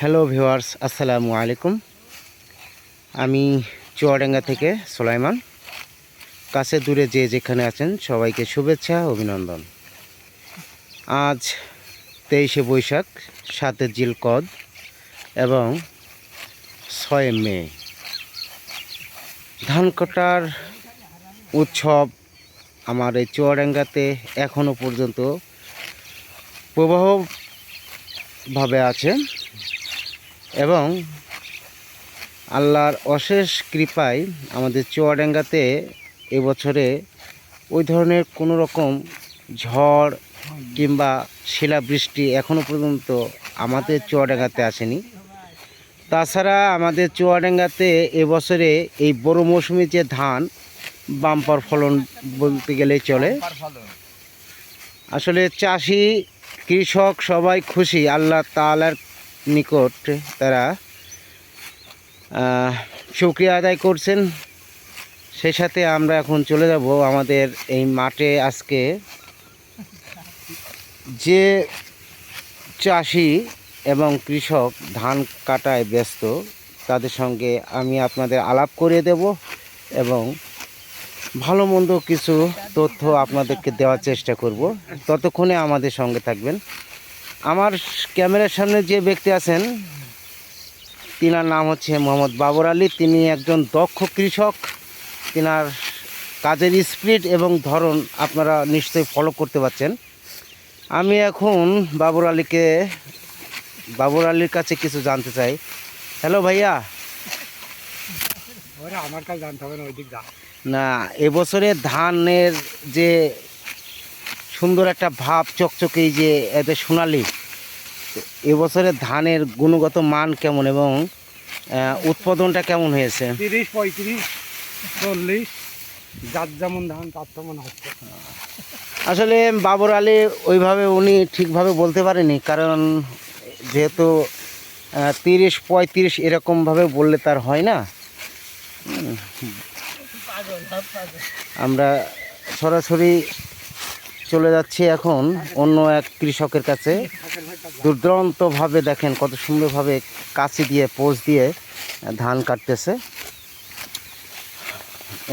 Hello viewers, আসসালামু আলাইকুম। আমি চুয়াডাঙ্গা থেকে সুলাইমান। কাছে দূরে যে যেখানে আছেন সবাইকে শুভেচ্ছা অভিনন্দন। আজ 23শে বৈশাখ, 7 জিলকদ এবং 6 মে। ধান কাটার উৎসব আমার এই চুয়াডাঙ্গাতে এখনও পর্যন্ত প্রবাহভাবে আছে এবং আল্লাহর অশেষ কৃপায় আমাদের চুয়াডাঙ্গাতে এবছরে ওই ধরনের কোনো রকম ঝড় কিংবা শিলাবৃষ্টি এখনও পর্যন্ত আমাদের চুয়াডাঙ্গাতে আসেনি। তাছাড়া আমাদের চুয়াডাঙ্গাতে এবছরে এই বড় মৌসুমে যে ধান বাম্পার ফলন বলতে গেলেই চলে। আসলে চাষি কৃষক সবাই খুশি, আল্লাহ তাআলার নিকট তারা শুকরিয়া আদায় করছেন। সেই সাথে আমরা এখন চলে যাব আমাদের এই মাঠে। আজকে যে চাষি এবং কৃষক ধান কাটায় ব্যস্ত তাদের সঙ্গে আমি আপনাদের আলাপ করে দেব এবং ভালো মন্দ কিছু তথ্য আপনাদেরকে দেওয়ার চেষ্টা করব। ততক্ষণে আমাদের সঙ্গে থাকবেন। আমার ক্যামেরার সামনে যে ব্যক্তি আছেন তিনার নাম হচ্ছে মোহাম্মদ বাবর আলী। তিনি একজন দক্ষ কৃষক। তিনার কাজের স্পিড এবং ধরন আপনারা নিশ্চয়ই ফলো করতে পারছেন। আমি এখন বাবর আলীর কাছে কিছু জানতে চাই। হ্যালো ভাইয়া। আমার কাছে জানতে হবে না, ওই দিক না, এবছরে ধানের যে সুন্দর একটা ভাব চকচকে, এই যে এতে সোনালি, এবছরে ধানের গুণগত মান কেমন এবং উৎপাদনটা কেমন হয়েছে? 30, 35, 40, যার যেমন ধান তার তেমন হচ্ছে। আসলে বাবর আলী ওইভাবে উনি ঠিকভাবে বলতে পারেনি, কারণ যেহেতু 30, 35 এরকমভাবে বললে তার হয় না। আমরা সরাসরি চলে যাচ্ছি এখন অন্য এক কৃষকের কাছে। দুর্দান্তভাবে দেখেন কত সুন্দরভাবে কাঁচি দিয়ে পোজ দিয়ে ধান কাটতেছে।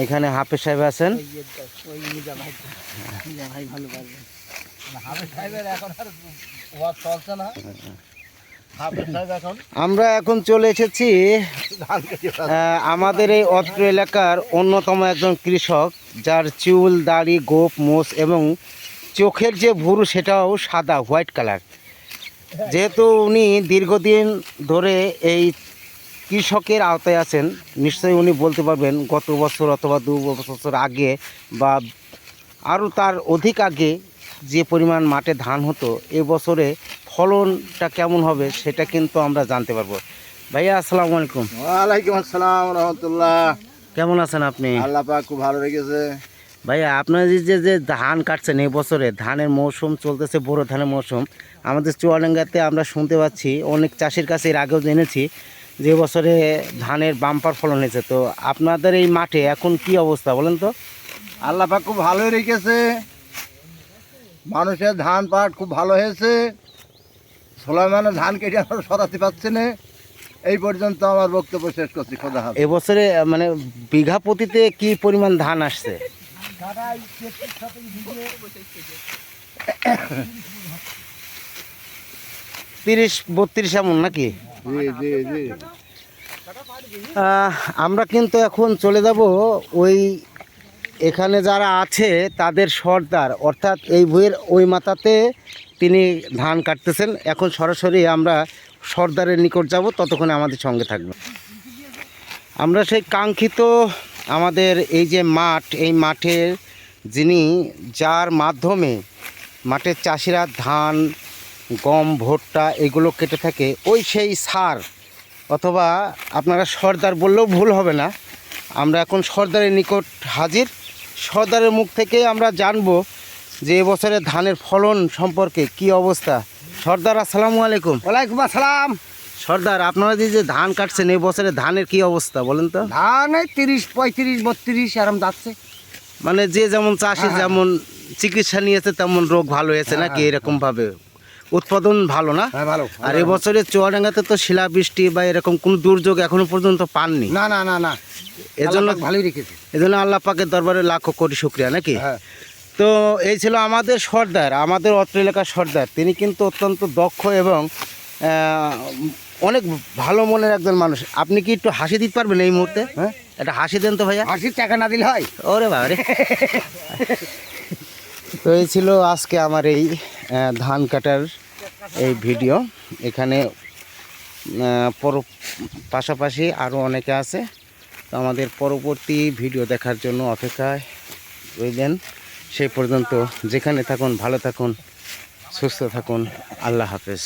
এখানে হাফেজ সাহেব আছেন। আমরা এখন চলে এসেছি আমাদের এই অত্র এলাকার অন্যতম একজন কৃষক, যার চুল দাড়ি গোপ মোষ এবং চোখের যে ভুরু সেটাও সাদা হোয়াইট কালার। যেহেতু উনি দীর্ঘদিন ধরে এই কৃষকের আওতায় আছেন, নিশ্চয়ই উনি বলতে পারবেন গত বছর অথবা 2 বছর আগে বা আরও তার অধিক আগে যে পরিমাণ মাঠে ধান হতো, এবছরে ফলনটা কেমন হবে সেটা কিন্তু আমরা জানতে পারবো। ভাইয়া আসসালামু আলাইকুম। ওয়ালাইকুম আসসালাম রহমতুল্লাহ। কেমন আছেন আপনি? আল্লাহ পাক খুব ভালো রেখেছে। ভাইয়া আপনার যে ধান কাটছেন, এবছরে ধানের মৌসুম চলতেছে, বড় ধানের মৌসুম। আমাদের চুয়াডাঙ্গাতে আমরা শুনতে পাচ্ছি, অনেক চাষির কাছে এর আগেও জেনেছি যে বছরে ধানের বাম্পার ফলন হয়েছে। তো আপনাদের এই মাঠে এখন কি অবস্থা বলেন তো? আল্লাহ পাক খুব ভালোই রেখেছে, মানুষের ধান পাট খুব ভালো হয়েছে। সুলাইমানের ধান কেটে আমরা সরাতে পারছি না। এই পর্যন্ত আমার বক্তব্য শেষ করছি। খোদা হাফেজ। এবছরে মানে বিঘা প্রতিতে কি পরিমাণ ধান আসছে? 30-32 এমন নাকি? জি জি জি। আমরা কিন্তু এখন চলে যাব ওই এখানে যারা আছে তাদের সর্দার, অর্থাৎ এই ভুঁইয়ের ওই মাথাতে তিনি ধান কাটতেছেন। এখন সরাসরি আমরা সর্দারের নিকট যাব, ততক্ষণে আমাদের সঙ্গে থাকবে। আমরা সেই কাঙ্ক্ষিত আমাদের এই যে মাঠ, এই মাঠের যিনি, যার মাধ্যমে মাঠের চাষিরা ধান গম ভুট্টা এগুলো কেটে থাকে, ওই সেই সার অথবা আপনারা সর্দার বললেও ভুল হবে না। আমরা এখন সর্দারের নিকট হাজির। সর্দারের মুখ থেকে আমরা জানবো যে এবছরে ধানের ফলন সম্পর্কে কি অবস্থা। সর্দার আসসালামু আলাইকুম। ওয়ালাইকুম আসসালাম। সর্দার, আপনারা যে ধান কাটছেন, এবছরে ধানের কি অবস্থা বলেন তো? ধান 30, 35, 32 এরম যাচ্ছে। মানে যে যেমন চাষি যেমন চিকিৎসা নিয়েছে তেমন রোগ ভালো হয়েছে নাকি, এরকমভাবে উৎপাদন ভালো না? হ্যাঁ ভালো। আর এবছরে চুয়াডাঙ্গাতে তো শিলাবৃষ্টি বা এরকম কোনো দুর্যোগ এখনো পর্যন্ত পাননি। না না না না, এজন্য আল্লাহ পাক ভালোই রেখেছে। এজন্য আল্লাহ পাকের দরবারে লাখো কোটি শুকরিয়া নাকি? হ্যাঁ তো এই ছিল আমাদের সর্দার, আমাদের অত্র এলাকার সর্দার। তিনি কিন্তু অত্যন্ত দক্ষ এবং অনেক ভালো মনের একজন মানুষ। আপনি কি একটু হাসি দিতে পারবেন এই মুহূর্তে? হ্যাঁ, একটা হাসি দেন তো ভাইয়া। হাসির টাকা না দিলে হয়? ওরে বাবা রে। তো এই ছিল আজকে আমার এই ধান কাটার এই ভিডিও। এখানে পাশাপাশি আরও অনেকে আছে। তো আমাদের পরবর্তী ভিডিও দেখার জন্য অপেক্ষায় রইলেন। সেই পর্যন্ত যেখানে থাকুন ভালো থাকুন, সুস্থ থাকুন। আল্লাহ হাফেজ।